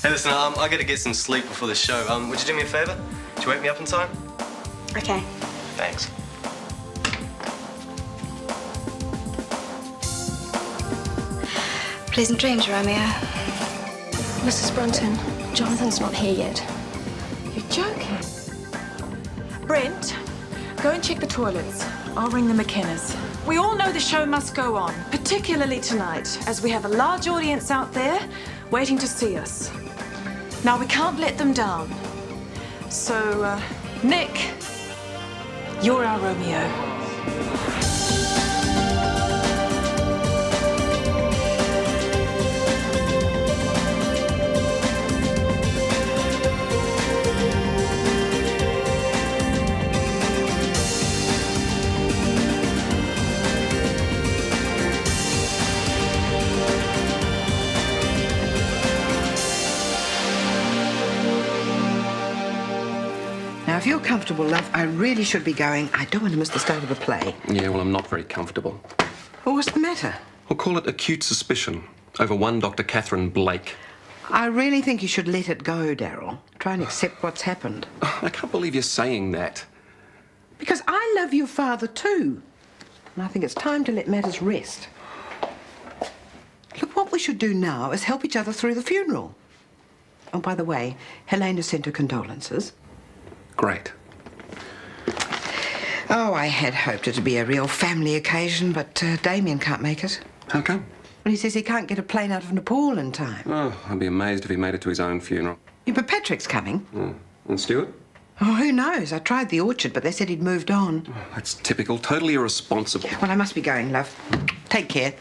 Hey, listen, I gotta get some sleep before the show. Would you do me a favour? Would you wake me up in time? Okay. Thanks. Pleasant dreams, Romeo. Mrs. Brunton, Jonathan's not here yet. You're joking. Brent, go and check the toilets. I'll ring the McKennas. We all know the show must go on, particularly tonight, as we have a large audience out there waiting to see us. Now, we can't let them down. So, Nick, you're our Romeo. Now, if you're comfortable, love, I really should be going. I don't want to miss the start of the play. Yeah, well, I'm not very comfortable. Well, what's the matter? We'll call it acute suspicion over one Dr. Catherine Blake. I really think you should let it go, Darryl. Try and accept what's happened. I can't believe you're saying that. Because I love your father too. And I think it's time to let matters rest. Look, what we should do now is help each other through the funeral. Oh, by the way, Helena sent her condolences. Great. Oh, I had hoped it'd be a real family occasion, but Damien can't make it. How come? Well, he says he can't get a plane out of Nepal in time. Oh, I'd be amazed if he made it to his own funeral. Yeah, but Patrick's coming. And Stuart? Oh, who knows? I tried the orchard, but they said he'd moved on. Oh, that's typical. Totally irresponsible. Well, I must be going, love. Take care.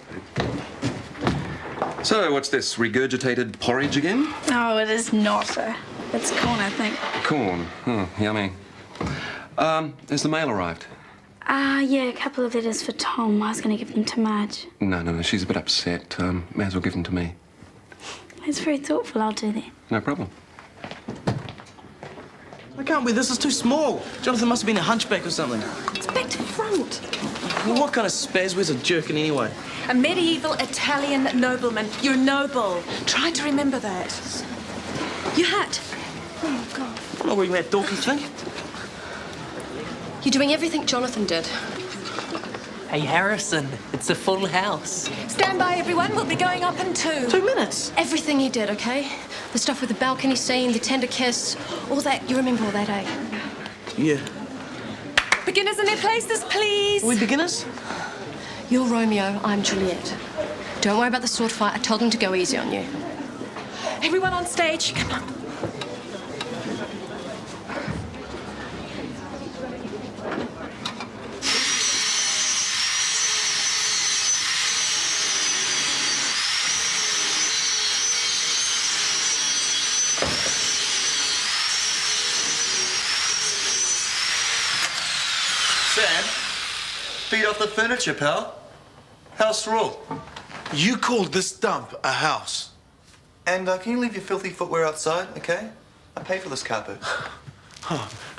So, what's this? Regurgitated porridge again? No, it is not. It's corn, I think. Corn. Oh, yummy. Has the mail arrived? Yeah, a couple of letters for Tom. I was going to give them to Marge. No. She's a bit upset. May as well give them to me. It's very thoughtful. I'll do that. No problem. I can't believe this is too small. Jonathan must have been a hunchback or something. It's back to front. Well, what kind of spaz wears a jerkin anyway? A medieval Italian nobleman. You're noble. Try to remember that. Your hat. Oh, God. I'm not wearing that dorky thing. You're doing everything Jonathan did. Hey, Harrison, it's a full house. Stand by, everyone. We'll be going up in 2 minutes. Everything he did, okay? The stuff with the balcony scene, the tender kiss, all that. You remember all that, eh? Yeah. Beginners in their places, please. Are we beginners? You're Romeo, I'm Juliet. Don't worry about the sword fight. I told him to go easy on you. Everyone on stage, come on. Sam, feed off the furniture, pal. House rule. You called this dump a house? And can you leave your filthy footwear outside, okay? I pay for this carpet.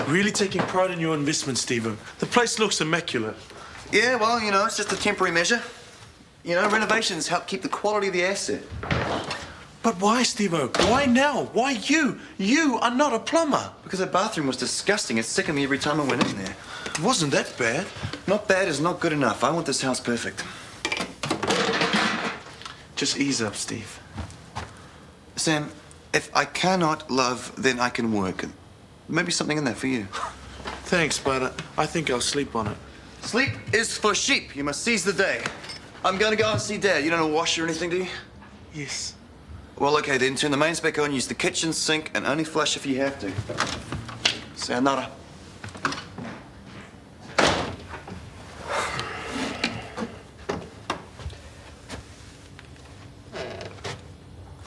Really taking pride in your investment, Stephen. The place looks immaculate. Yeah, well, you know, it's just a temporary measure. You know, renovations help keep the quality of the asset. But why, Steve-O? Why now? Why you? You are not a plumber. Because the bathroom was disgusting. It sickened me every time I went in there. It wasn't that bad. Not bad is not good enough. I want this house perfect. Just ease up, Steve. Sam, if I cannot love, then I can work. Maybe something in there for you. Thanks, but I think I'll sleep on it. Sleep is for sheep. You must seize the day. I'm going to go and see Dad. You don't wash or anything, do you? Yes. Well, okay, then turn the main spec on, use the kitchen sink, and only flush if you have to. Sayonara.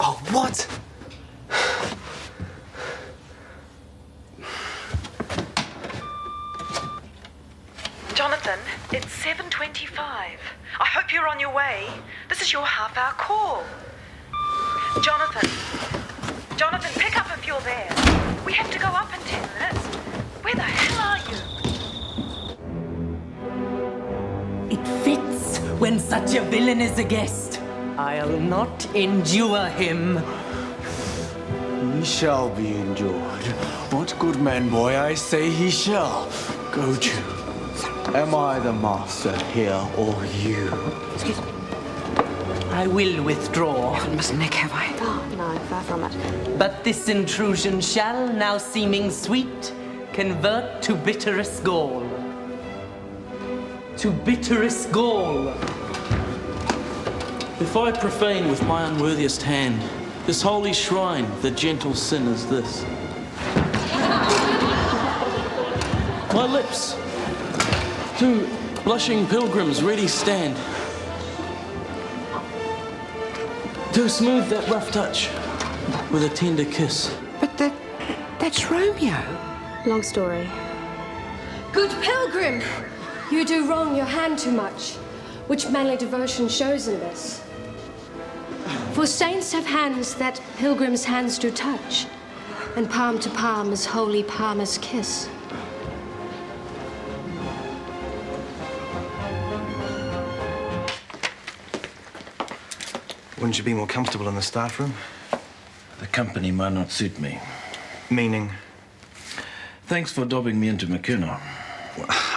Oh, what? Jonathan, it's 7:25. I hope you're on your way. This is your half-hour call. Jonathan, pick up if you're there. We have to go up in 10 minutes. Where the hell are you? It fits when such a villain is a guest. I'll not endure him. he shall be endured. What good man, boy, I say he shall. Go to. Am I the master here, or you? Excuse me. I will withdraw. Haven't missed Nick, have I? Oh, no, far from it. But this intrusion shall, now seeming sweet, convert to bitterest gall. To bitterest gall. If I profane with my unworthiest hand this holy shrine, the gentle sin is this. My lips, two blushing pilgrims ready stand to smooth that rough touch with a tender kiss. But that's Romeo. Long story. Good pilgrim, you do wrong your hand too much, which manly devotion shows in this. For saints have hands that pilgrims' hands do touch, and palm to palm is holy palmer's kiss. Wouldn't you be more comfortable in the staff room? The company might not suit me. Meaning? Thanks for dobbing me into McKenna.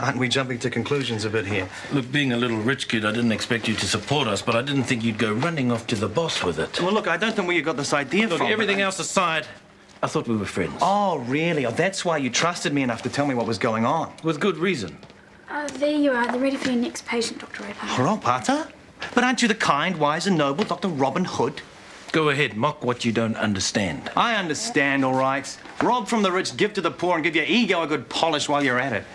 Aren't we jumping to conclusions a bit here? Look, being a little rich kid, I didn't expect you to support us, but I didn't think you'd go running off to the boss with it. Well, look, I don't know where you got this idea Look, from. everything else aside, I thought we were friends. Oh, really? Oh, that's why you trusted me enough to tell me what was going on. With good reason. There you are. They're ready for your next patient, Dr. Rapper. Ropata? But aren't you the kind, wise and noble Dr. Robin Hood? Go ahead, mock what you don't understand. I understand, all right. Rob from the rich, give to the poor, and give your ego a good polish while you're at it.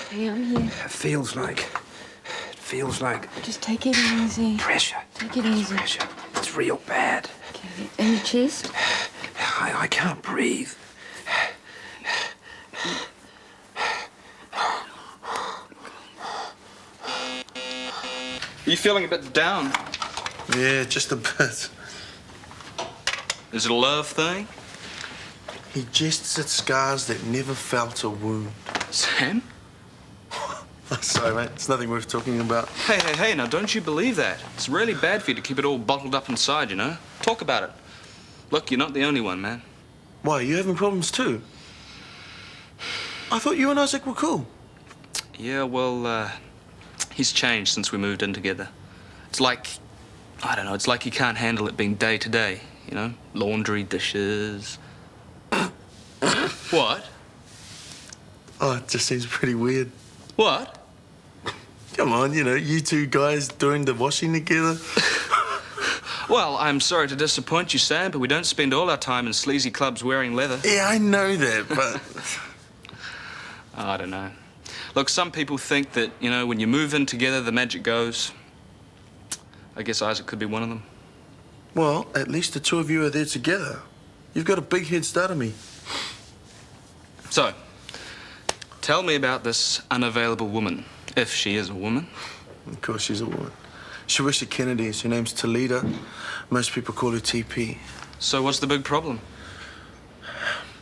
Hey, I'm here. It feels like... Just take it easy. pressure. Take it easy. Pressure. It's real bad. Okay. And your chest? I can't breathe. Are you feeling a bit down? Yeah, just a bit. Is it a love thing? He jests at scars that never felt a wound. Sam? Sorry, mate. It's nothing worth talking about. Hey, now don't you believe that. It's really bad for you to keep it all bottled up inside, you know? Talk about it. Look, you're not the only one, man. Why, you having problems too? I thought you and Isaac were cool. Yeah, well, he's changed since we moved in together. It's like, I don't know, it's like he can't handle it being day to day, you know? Laundry, dishes. What? Oh, it just seems pretty weird. What? Come on, you know, you two guys doing the washing together. Well, I'm sorry to disappoint you, Sam, but we don't spend all our time in sleazy clubs wearing leather. Yeah, I know that, but... I don't know. Look, some people think that, you know, when you move in together, the magic goes. I guess Isaac could be one of them. Well, at least the two of you are there together. You've got a big head start on me. So, tell me about this unavailable woman, if she is a woman. Of course she's a woman. She works at Kennedy's. Her name's Toledo. Most people call her TP. So what's the big problem?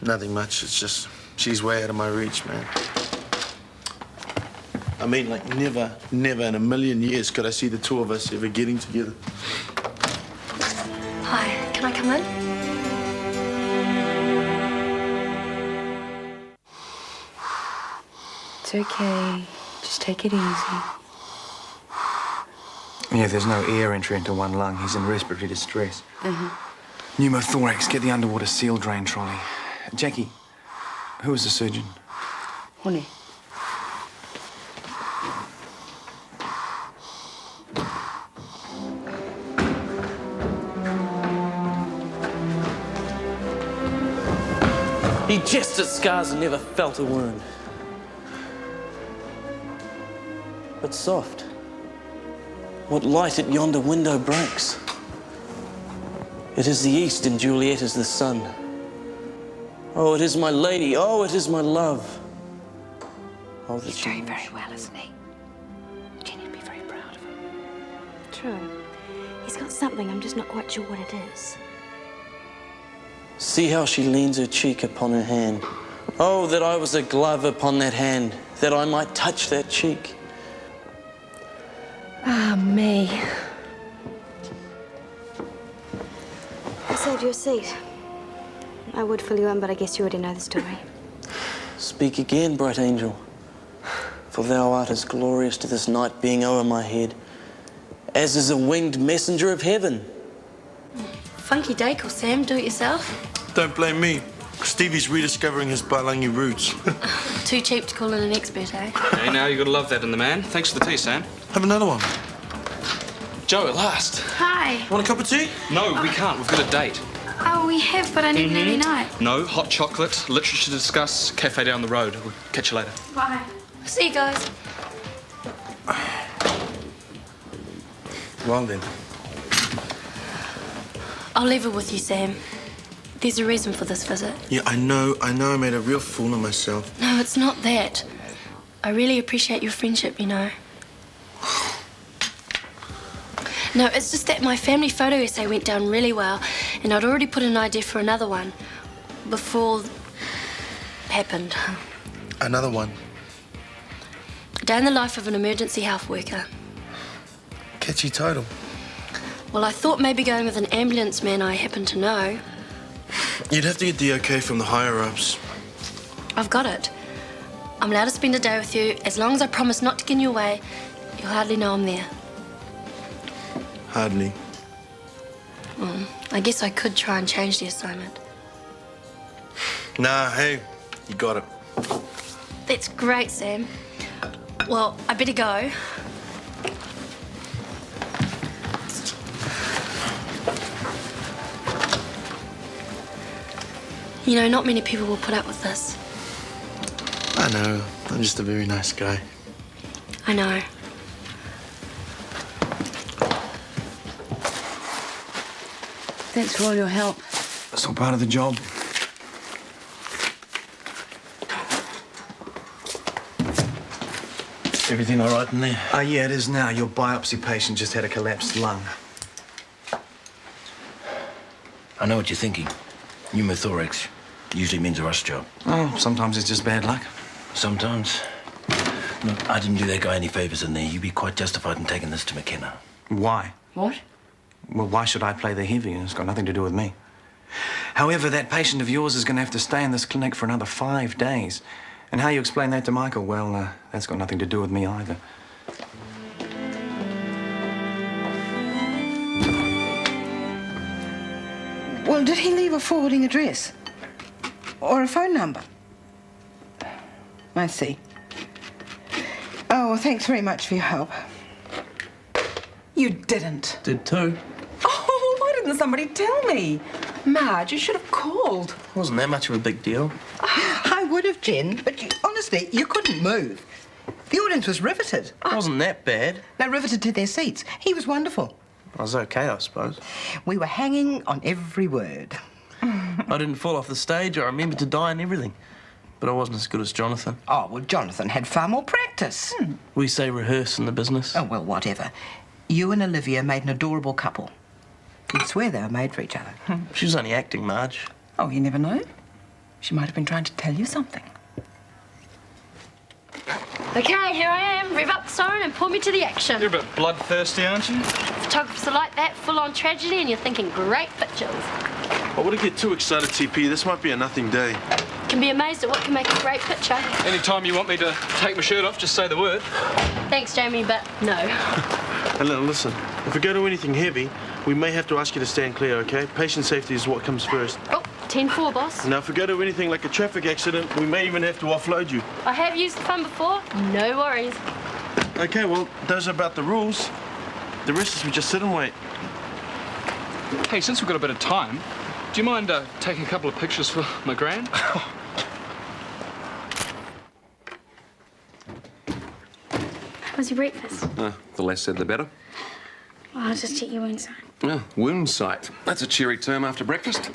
Nothing much. It's just she's way out of my reach, man. I mean, like, never in a million years could I see the two of us ever getting together. Hi, can I come in? It's okay. Just take it easy. Yeah, there's no air entry into one lung. He's in respiratory distress. Pneumothorax. Get the underwater seal drain trolley. Jackie, who was the surgeon? Honey. He jests at scars and never felt a wound. But soft. What light at yonder window breaks. It is the east and Juliet is the sun. Oh, it is my lady. Oh, it is my love. Oh, He's doing very well, isn't he? Jenny'd be very proud of him. True. He's got something, I'm just not quite sure what it is. See how she leans her cheek upon her hand. Oh, that I was a glove upon that hand, that I might touch that cheek. Ah, me. saved you a seat. I would fill you in, but I guess you already know the story. Speak again, bright angel. For thou art as glorious to this night being o'er my head, as is a winged messenger of heaven. Funky decor, Sam. Do it yourself. Don't blame me. Stevie's rediscovering his Balangi roots. Too cheap to call in an expert, eh? Hey, now you gotta love that in the man. Thanks for the tea, Sam. Have another one. Joe, at last. Hi. Want a cup of tea? No, we can't. We've got a date. Oh, we have, but I need an early night. No, hot chocolate, literature to discuss, cafe down the road. We'll catch you later. Bye. See you guys. Well then. I'll leave it with you, Sam. There's a reason for this visit. Yeah, I know I made a real fool of myself. No, it's not that. I really appreciate your friendship, you know. No, it's just that my family photo essay went down really well, and I'd already put an idea for another one before happened. Another one. A day in the life of an emergency health worker. Catchy title. Well, I thought maybe going with an ambulance man I happen to know. You'd have to get the okay from the higher-ups. I've got it. I'm allowed to spend a day with you as long as I promise not to get in your way. You'll hardly know I'm there. Hardly. I guess I could try and change the assignment. Nah, hey, you got it. That's great, Sam. Well, I better go. You know, not many people will put up with this. I know. I'm just a very nice guy. I know. Thanks for all your help. That's all part of the job. Everything all right in there? Yeah, it is now. Your biopsy patient just had a collapsed lung. I know what you're thinking. Pneumothorax usually means a rush job. Oh, sometimes it's just bad luck. Sometimes. Look, I didn't do that guy any favours in there. You'd be quite justified in taking this to McKenna. Why? What? Well, why should I play the heavy? It's got nothing to do with me. However, that patient of yours is going to have to stay in this clinic for another 5 days. And how you explain that to Michael, well, that's got nothing to do with me either. Well, did he leave a forwarding address? Or a phone number? I see. Oh, well, thanks very much for your help. You didn't. Did too. Oh, why didn't somebody tell me? Marge, you should have called. Wasn't that much of a big deal. I would have, Jen, but honestly, you couldn't move. The audience was riveted. Wasn't that bad. They riveted to their seats. He was wonderful. I was okay, I suppose. We were hanging on every word. I didn't fall off the stage. I remembered to die and everything. But I wasn't as good as Jonathan. Oh, well, Jonathan had far more practice. We say rehearse in the business. Oh, well, whatever. You and Olivia made an adorable couple. You'd swear they were made for each other. She was only acting, Marge. Oh, you never know. She might have been trying to tell you something. Okay, here I am. Rev up the siren and pull me to the action. You're a bit bloodthirsty, aren't you? Photographers are like that, full-on tragedy, and you're thinking great pictures. I wouldn't get too excited, TP. This might be a nothing day. Can be amazed at what can make a great picture. Anytime you want me to take my shirt off, just say the word. Thanks, Jamie, but no. And listen, if we go to anything heavy, we may have to ask you to stand clear, okay? Patient safety is what comes first. Oh, 10-4, boss. Now, if we go to anything like a traffic accident, we may even have to offload you. I have used the fun before. No worries. Okay, well, those are about the rules. The rest is we just sit and wait. Hey, since we've got a bit of time, do you mind taking a couple of pictures for my gran? How's your breakfast? The less said, the better. Well, I'll just check your wound sign. Oh, wound sight. That's a cheery term after breakfast.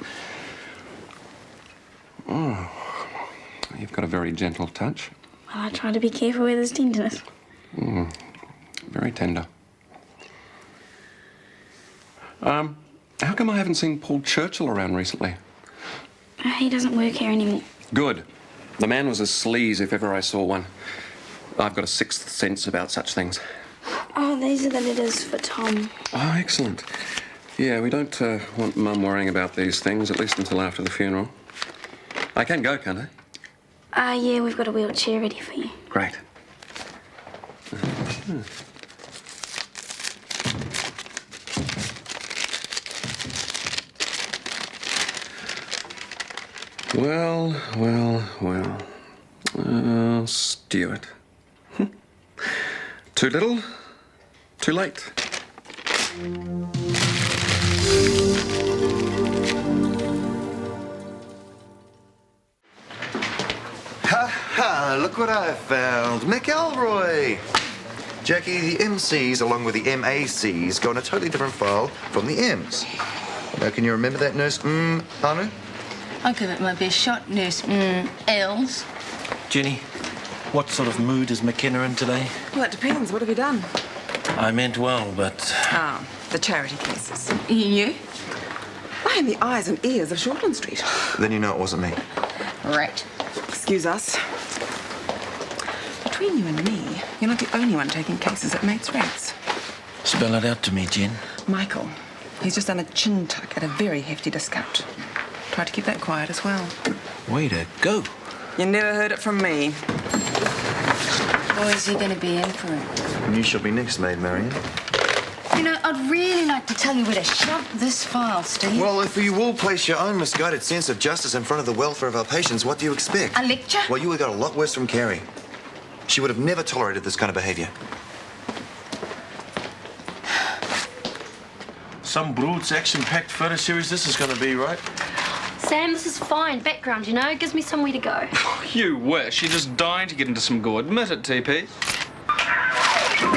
Oh, you've got a very gentle touch. Well, I try to be careful with his tenderness. Very tender. How come I haven't seen Paul Churchill around recently? He doesn't work here anymore. Good. The man was a sleaze if ever I saw one. I've got a sixth sense about such things. Oh, these are the letters for Tom. Oh, excellent. Yeah, we don't want Mum worrying about these things, at least until after the funeral. I can go, can't I? Yeah, we've got a wheelchair ready for you. Great. Well. Stuart. Too little, too late. Ha! Look what I found. McElroy! Jackie, the MCs along with the MACs go on a totally different file from the M's. Now, can you remember that, Nurse Hanu? I'll give it my best shot, Nurse Els. Jenny, what sort of mood is McKenna in today? Well, it depends. What have you done? I meant well, but... Ah, the charity cases. You? I am the eyes and ears of Shortland Street. Then you know it wasn't me. Right. Excuse us. Between you and me, you're not the only one taking cases at mates' rates. Spell it out to me, Jen. Michael. He's just done a chin tuck at a very hefty discount. Try to keep that quiet as well. Way to go. You never heard it from me. Or is he going to be in for it? And you shall be next, Maid Marian. You know, I'd really like to tell you where to shove this file, Steve. Well, if you will place your own misguided sense of justice in front of the welfare of our patients, what do you expect? A lecture? Well, you would have got a lot worse from Carrie. She would have never tolerated this kind of behaviour. Some broads action-packed photo series this is going to be, right? Sam, this is fine. Background, you know? Gives me somewhere to go. You wish. You're just dying to get into some gore. Admit it, TP.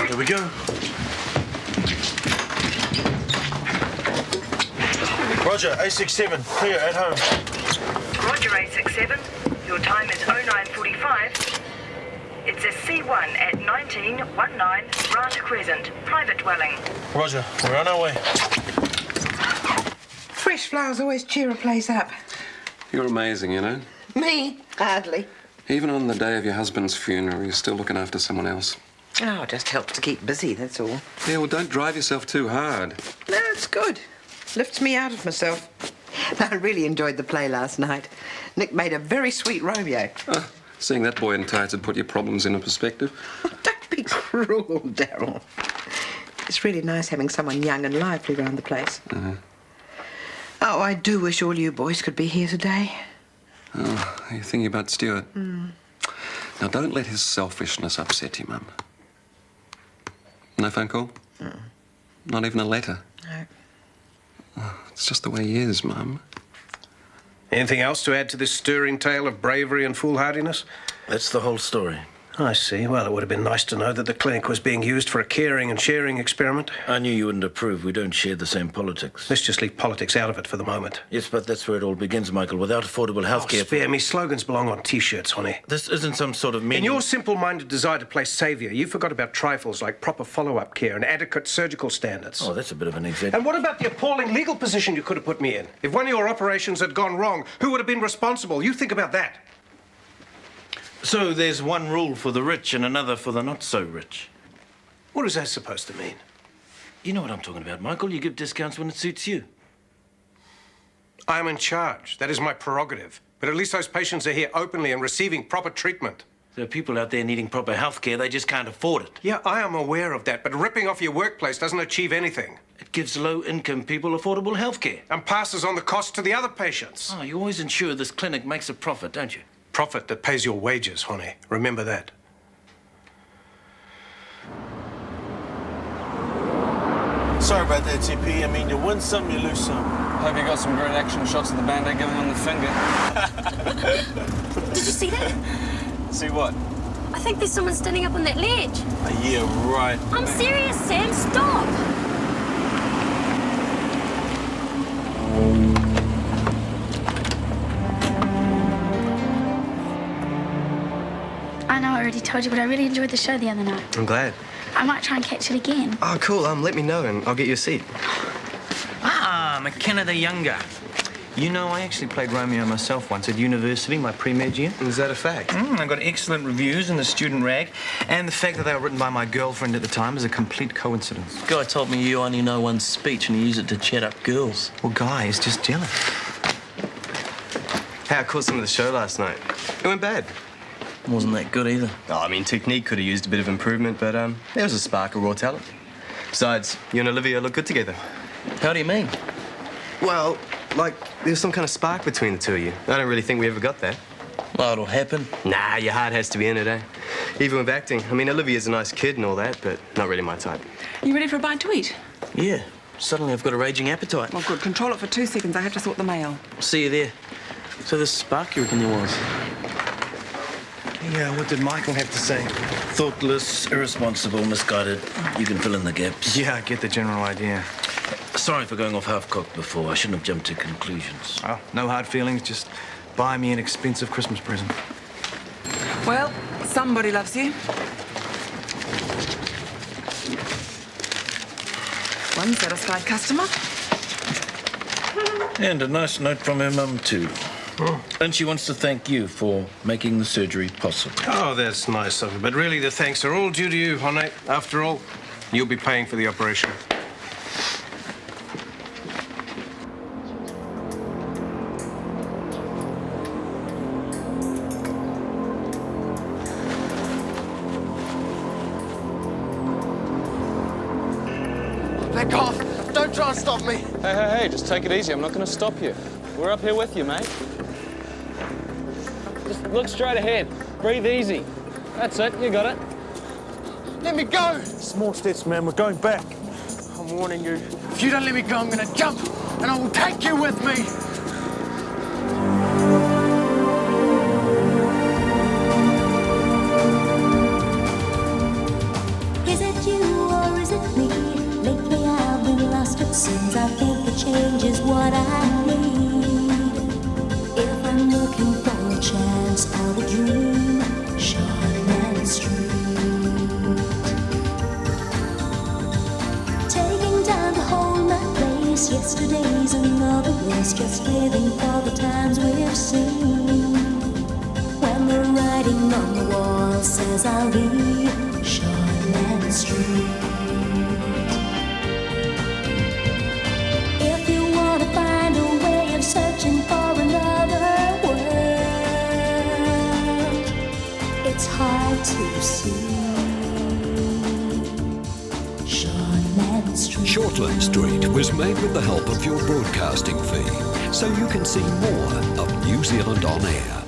Here we go. Roger, A67, clear at home. Roger, A67. Your time is 09:45. It's a C1 at 1919 Rata Crescent, private dwelling. Roger, we're on our way. Fresh flowers always cheer a place up. You're amazing, you know. Me? Hardly. Even on the day of your husband's funeral, you're still looking after someone else. Oh, it just helps to keep busy, that's all. Yeah, well, don't drive yourself too hard. No, it's good. Lifts me out of myself. I really enjoyed the play last night. Nick made a very sweet Romeo. Seeing that boy in tights would put your problems into perspective. Don't be cruel, Darryl. It's really nice having someone young and lively around the place. Oh, I do wish all you boys could be here today. Oh, are you thinking about Stuart? Now, don't let his selfishness upset you, Mum. No phone call? Not even a letter? No. Oh, it's just the way he is, Mum. Anything else to add to this stirring tale of bravery and foolhardiness? That's the whole story. I see. Well, it would have been nice to know that the clinic was being used for a caring and sharing experiment. I knew you wouldn't approve. We don't share the same politics. Let's just leave politics out of it for the moment. Yes, but that's where it all begins, Michael. Without affordable health care... Spare me. Slogans belong on T-shirts, honey. This isn't some sort of meaning... In your simple-minded desire to play saviour, you forgot about trifles like proper follow-up care and adequate surgical standards. Oh, that's a bit of an exaggeration. And what about the appalling legal position you could have put me in? If one of your operations had gone wrong, who would have been responsible? You think about that. So there's one rule for the rich and another for the not-so-rich. What is that supposed to mean? You know what I'm talking about, Michael. You give discounts when it suits you. I am in charge. That is my prerogative. But at least those patients are here openly and receiving proper treatment. There are people out there needing proper health care. They just can't afford it. Yeah, I am aware of that. But ripping off your workplace doesn't achieve anything. It gives low-income people affordable health care. And passes on the cost to the other patients. Oh, you always ensure this clinic makes a profit, don't you? Profit that pays your wages, honey. Remember that. Sorry about that, TP. I mean, you win some, you lose some. Hope you got some great action shots of the band-aid going on the finger. Did you see that? See what? I think there's someone standing up on that ledge. Yeah, right. I'm serious, Sam. Stop! I know I already told you, but I really enjoyed the show the other night. I'm glad. I might try and catch it again. Oh, cool. Let me know and I'll get you a seat. Ah, McKenna the Younger. You know, I actually played Romeo myself once at university, my pre-med year. Is that a fact? I got excellent reviews in the student rag, and the fact that they were written by my girlfriend at the time is a complete coincidence. Guy told me you only know one speech and you use it to chat up girls. Well, Guy is just jealous. How cool some of the show last night. It went bad. Wasn't that good either. Oh, I mean, technique could have used a bit of improvement, but there was a spark of raw talent. Besides, you and Olivia look good together. How do you mean? Well, like, there was some kind of spark between the two of you. I don't really think we ever got that. Well, it'll happen. Nah, your heart has to be in it, eh? Even with acting. I mean, Olivia's a nice kid and all that, but not really my type. You ready for a bite to eat? Yeah. Suddenly I've got a raging appetite. Well, good. Control it for 2 seconds. I have to sort the mail. See you there. So the spark you reckon there was? Yeah, what did Michael have to say? Thoughtless, irresponsible, misguided. You can fill in the gaps. Yeah, I get the general idea. Sorry for going off half-cocked before. I shouldn't have jumped to conclusions. Oh, no hard feelings. Just buy me an expensive Christmas present. Well, somebody loves you. One satisfied customer. And a nice note from her mum, too. And she wants to thank you for making the surgery possible. Oh, that's nice of her. But really, the thanks are all due to you, Honey. After all, you'll be paying for the operation. Back off! Don't try and stop me! Hey, just take it easy. I'm not going to stop you. We're up here with you, mate. Just look straight ahead. Breathe easy. That's it. You got it. Let me go! Small steps, man. We're going back. I'm warning you. If you don't let me go, I'm gonna jump, and I will take you with me! Is it you or is it me? Lately I've been lost, it seems. I think a change is what I need. If I'm looking for a chance or a dream, Shortland Street. Taking time to hold my place. Yesterday's another race, just living for the times we've seen. When the writing on the wall says I'll be Shortland Street. If you want to find a way of searching for another world, it's hard to see. Shortland Street. Shortland Street was made with the help of your broadcasting fee, so you can see more of New Zealand On Air.